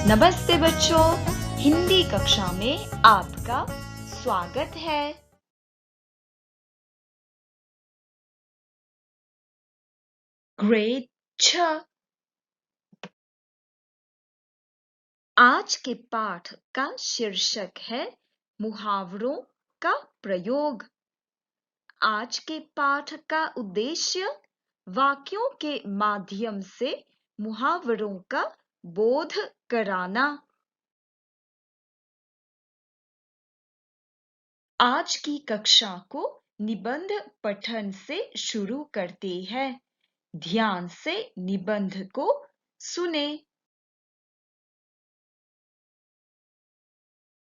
नमस्ते बच्चों, हिंदी कक्षा में आपका स्वागत है। ग्रेड 6। आज के पाठ का शीर्षक है मुहावरों का प्रयोग। आज के पाठ का उद्देश्य वाक्यों के माध्यम से मुहावरों का बोध कराना। आज की कक्षा को निबंध पठन से शुरू करते हैं। ध्यान से निबंध को सुने।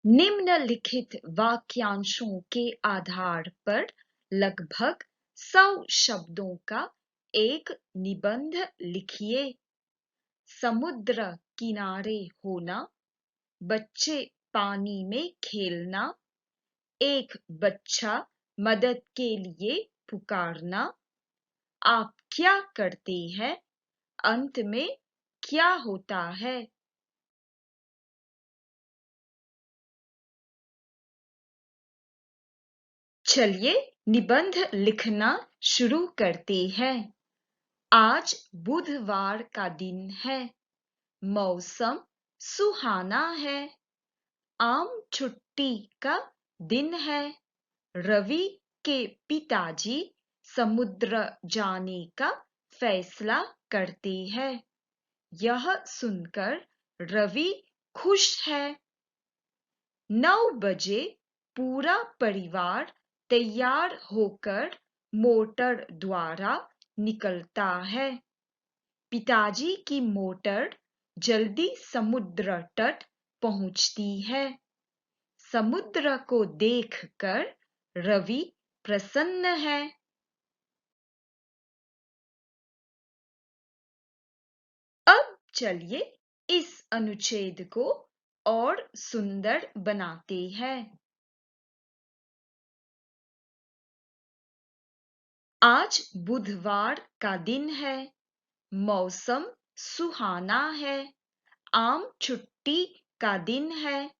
निम्नलिखित वाक्यांशों के आधार पर लगभग 100 शब्दों का एक निबंध लिखिए। समुद्र किनारे होना, बच्चे पानी में खेलना, एक बच्चा मदद के लिए पुकारना, आप क्या करते हैं, अंत में क्या होता है। चलिए निबंध लिखना शुरू करते हैं। आज बुधवार का दिन है। मौसम सुहाना है। आम छुट्टी का दिन है। रवि के पिताजी समुद्र जाने का फैसला करते हैं। यह सुनकर रवि खुश है। 9 बजे पूरा परिवार तैयार होकर मोटर द्वारा निकलता है। पिताजी की मोटर जल्दी समुद्र तट पहुंचती है। समुद्र को देखकर रवि प्रसन्न है। अब चलिए इस अनुच्छेद को और सुंदर बनाते हैं। आज बुधवार का दिन है। मौसम सुहाना है। आम छुट्टी का दिन है।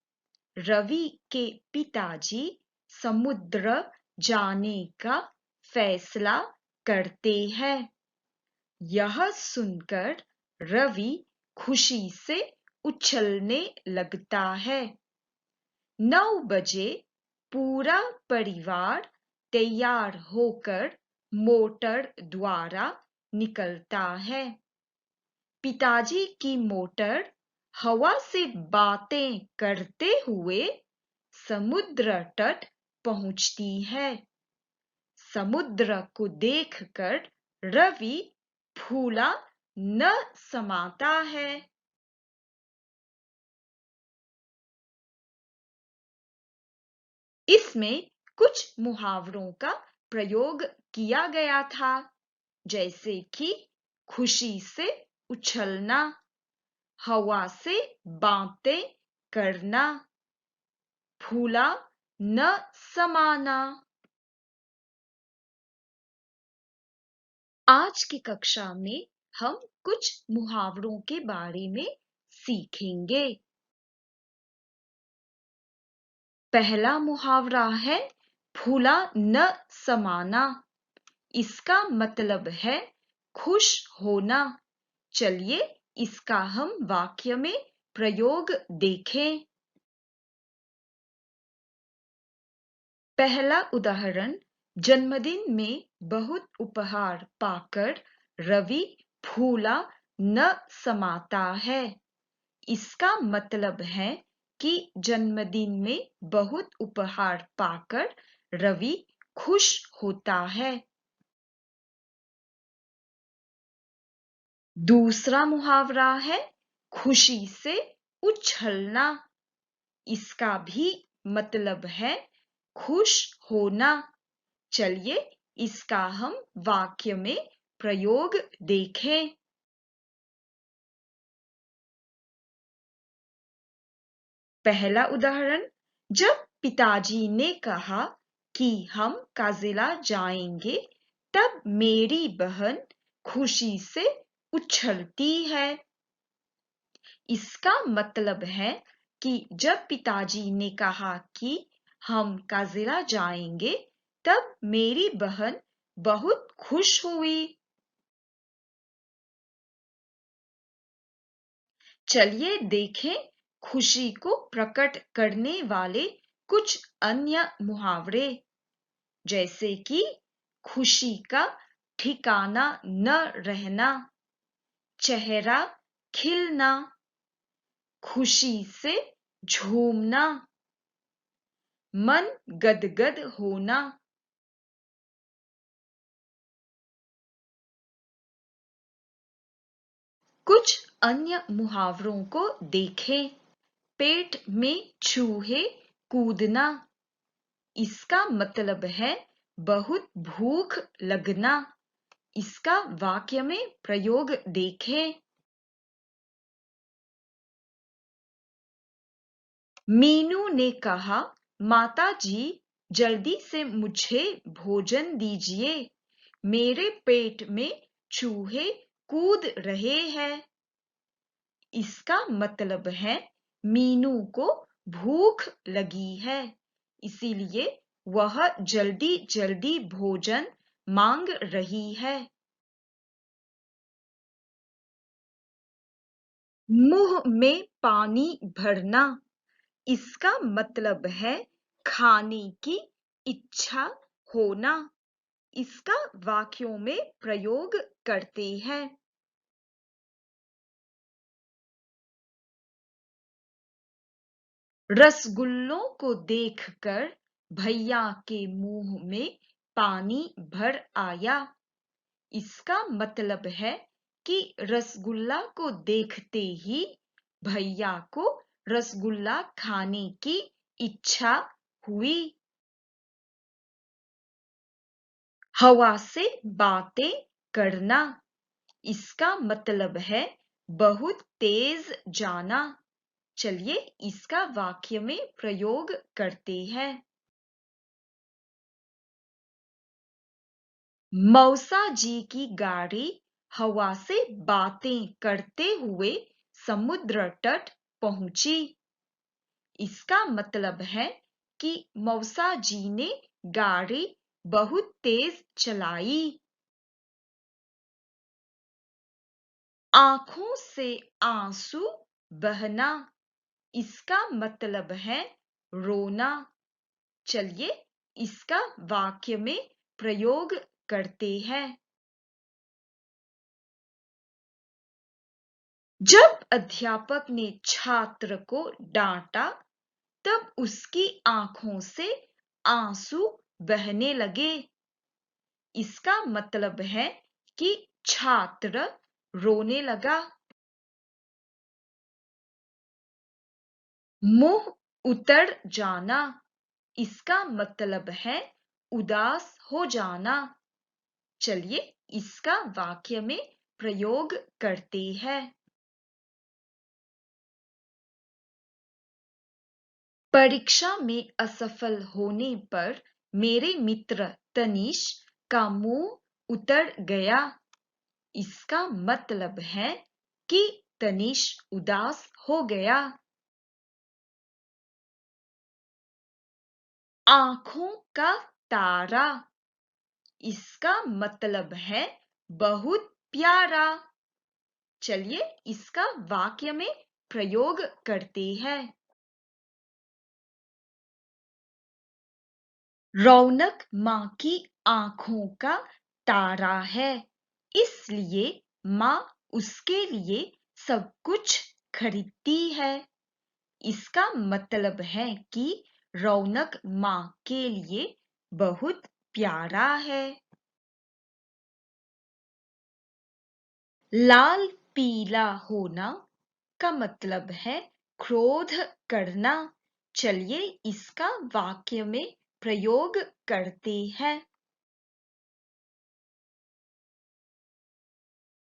रवि के पिताजी समुद्र जाने का फैसला करते हैं। यह सुनकर रवि खुशी से उछलने लगता है। 9 बजे पूरा परिवार तैयार होकर मोटर द्वारा निकलता है। पिताजी की मोटर हवा से बातें करते हुए समुद्र तट पहुंचती है। समुद्र को देखकर रवि फूला न समाता है। इसमें कुछ मुहावरों का प्रयोग किया गया था, जैसे कि खुशी से उछलना, हवा से बातें करना, फूला न समाना। आज की कक्षा में हम कुछ मुहावरों के बारे में सीखेंगे। पहला मुहावरा है फूला न समाना। इसका मतलब है खुश होना। चलिए इसका हम वाक्य में प्रयोग देखें। पहला उदाहरण, जन्मदिन में बहुत उपहार पाकर रवि फूला न समाता है। इसका मतलब है कि जन्मदिन में बहुत उपहार पाकर रवि खुश होता है। दूसरा मुहावरा है खुशी से उछलना। इसका भी मतलब है खुश होना। चलिए इसका हम वाक्य में प्रयोग देखें। पहला उदाहरण, जब पिताजी ने कहा कि हम काजिला जाएंगे, तब मेरी बहन खुशी से उछलती है। इसका मतलब है कि जब पिताजी ने कहा कि हम काजिरा जाएंगे, तब मेरी बहन बहुत खुश हुई। चलिए देखें खुशी को प्रकट करने वाले कुछ अन्य मुहावरे, जैसे कि खुशी का ठिकाना न रहना, चेहरा खिलना, खुशी से झूमना, मन गदगद होना। कुछ अन्य मुहावरों को देखें। पेट में चूहे कूदना, इसका मतलब है बहुत भूख लगना। इसका वाक्य में प्रयोग देखें। मीनू ने कहा, माताजी जल्दी से मुझे भोजन दीजिए, मेरे पेट में चूहे कूद रहे हैं। इसका मतलब है मीनू को भूख लगी है, इसीलिए वह जल्दी जल्दी भोजन मांग रही है। मुंह में पानी भरना, इसका मतलब है खाने की इच्छा होना। इसका वाक्यों में प्रयोग करते हैं। रसगुल्लों को देखकर भैया के मुंह में पानी भर आया। इसका मतलब है कि रसगुल्ला को देखते ही भैया को रसगुल्ला खाने की इच्छा हुई। हवा से बातें करना, इसका मतलब है बहुत तेज जाना। चलिए इसका वाक्य में प्रयोग करते हैं। मौसा जी की गाड़ी हवा से बातें करते हुए समुद्र तट पहुंची। इसका मतलब है कि मौसा जी ने गाड़ी बहुत तेज चलाई। आंखों से आंसू बहना, इसका मतलब है रोना। चलिए इसका वाक्य में प्रयोग करते हैं। जब अध्यापक ने छात्र को डांटा, तब उसकी आंखों से आंसू बहने लगे। इसका मतलब है कि छात्र रोने लगा। मुंह उतर जाना, इसका मतलब है उदास हो जाना। चलिए इसका वाक्य में प्रयोग करते हैं। परीक्षा में असफल होने पर मेरे मित्र तनीश का मुंह उतर गया। इसका मतलब है कि तनीश उदास हो गया। आंखों का तारा, इसका मतलब है बहुत प्यारा। चलिए इसका वाक्य में प्रयोग करते हैं। रौनक माँ की आंखों का तारा है, इसलिए माँ उसके लिए सब कुछ खरीदती है। इसका मतलब है कि रौनक माँ के लिए बहुत प्यारा है। लाल पीला होना का मतलब है क्रोध करना। चलिए इसका वाक्य में प्रयोग करते हैं।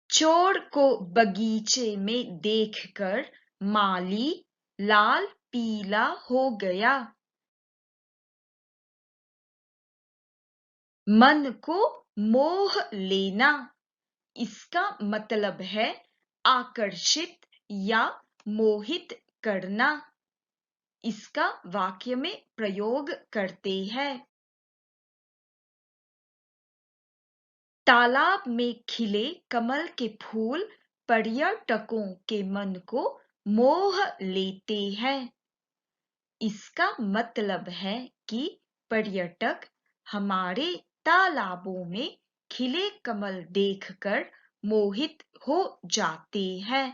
चोर को बगीचे में देखकर माली लाल पीला हो गया। मन को मोह लेना, इसका मतलब है आकर्षित या मोहित करना। इसका वाक्य में प्रयोग करते हैं। तालाब में खिले कमल के फूल पर्यटकों के मन को मोह लेते हैं। इसका मतलब है कि पर्यटक हमारे तालाबों में खिले कमल देखकर मोहित हो जाते हैं।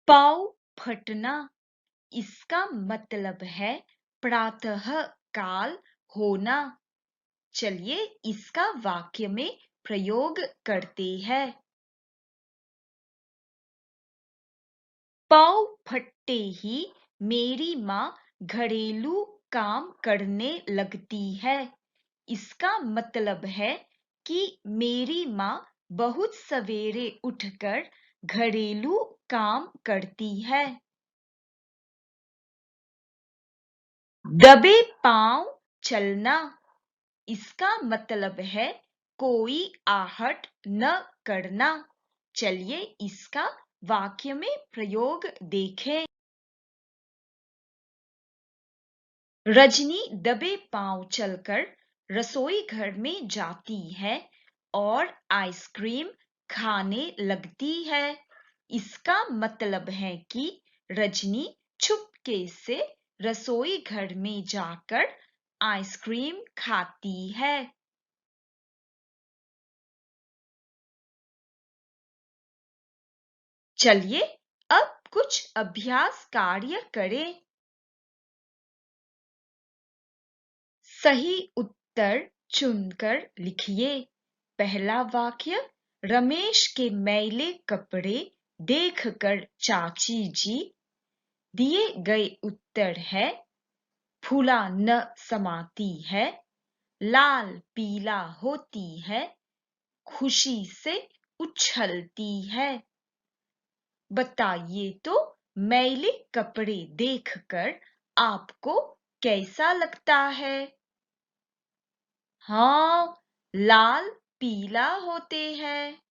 पाँव फटना, इसका मतलब है प्रातः काल होना। चलिए इसका वाक्य में प्रयोग करते हैं। पाँव फटते ही मेरी माँ घरेलू काम करने लगती है। इसका मतलब है कि मेरी माँ बहुत सवेरे उठकर घरेलू काम करती है। दबे पाँव चलना, इसका मतलब है कोई आहट न करना। चलिए इसका वाक्य में प्रयोग देखें। रजनी दबे पांव चलकर रसोई घर में जाती है और आइसक्रीम खाने लगती है। इसका मतलब है कि रजनी चुपके से रसोई घर में जाकर आइसक्रीम खाती है। चलिए अब कुछ अभ्यास कार्य करें। सही उत्तर चुनकर लिखिए। पहला वाक्य, रमेश के मैले कपड़े देखकर चाची जी। दिए गए उत्तर है, फूला न समाती है, लाल पीला होती है, खुशी से उछलती है। बताइए तो मैले कपड़े देखकर आपको कैसा लगता है? हाँ, लाल पीला होते हैं।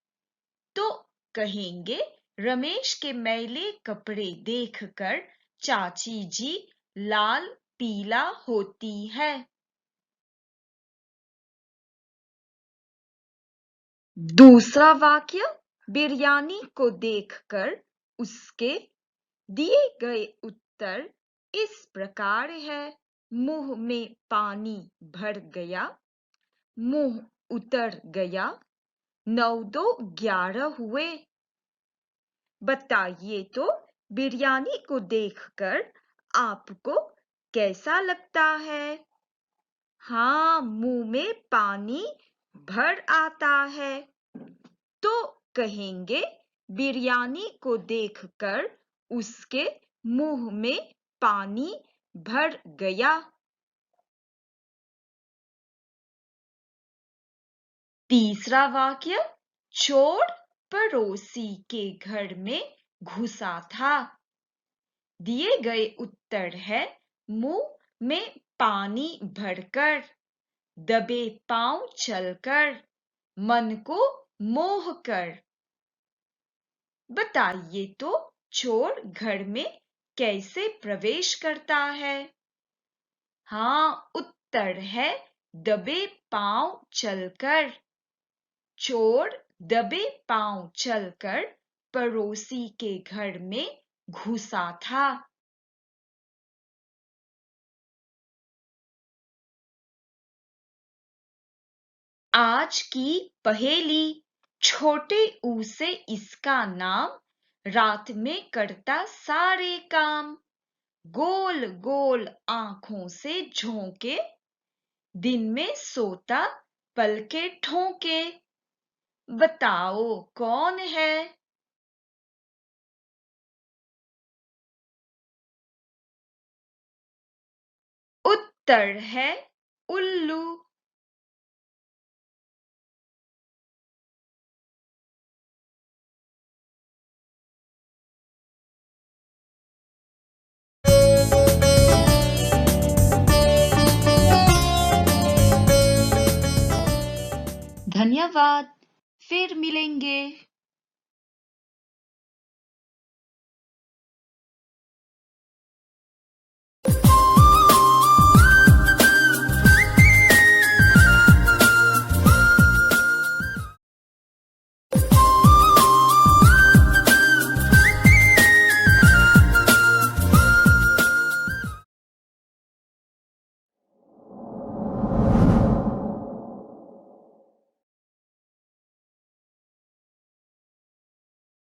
तो कहेंगे रमेश के मैले कपड़े देखकर चाची जी लाल पीला होती है। दूसरा वाक्य, बिरयानी को देखकर उसके दिए गए उत्तर इस प्रकार है। मुंह में पानी भर गया, मुंह उतर गया, 9 2 11 हुए। बताइए तो बिरयानी को देखकर आपको कैसा लगता है? हाँ, मुंह में पानी भर आता है। तो कहेंगे बिरयानी को देखकर उसके मुंह में पानी भर गया। तीसरा वाक्य, चोर पड़ोसी के घर में घुसा था। दिए गए उत्तर है, मुंह में पानी भरकर, दबे पांव चलकर, मन को मोह कर। बताइए तो चोर घर में कैसे प्रवेश करता है? हाँ, उत्तर है दबे पांव चलकर। चोर दबे पांव चलकर पड़ोसी के घर में घुसा था। आज की पहेली, छोटे ऊ से इसका नाम, रात में करता सारे काम, गोल गोल आंखों से झोंके, दिन में सोता पलके ठोंके। बताओ कौन है? उत्तर है उल्लू। धन्यवाद, फिर मिलेंगे।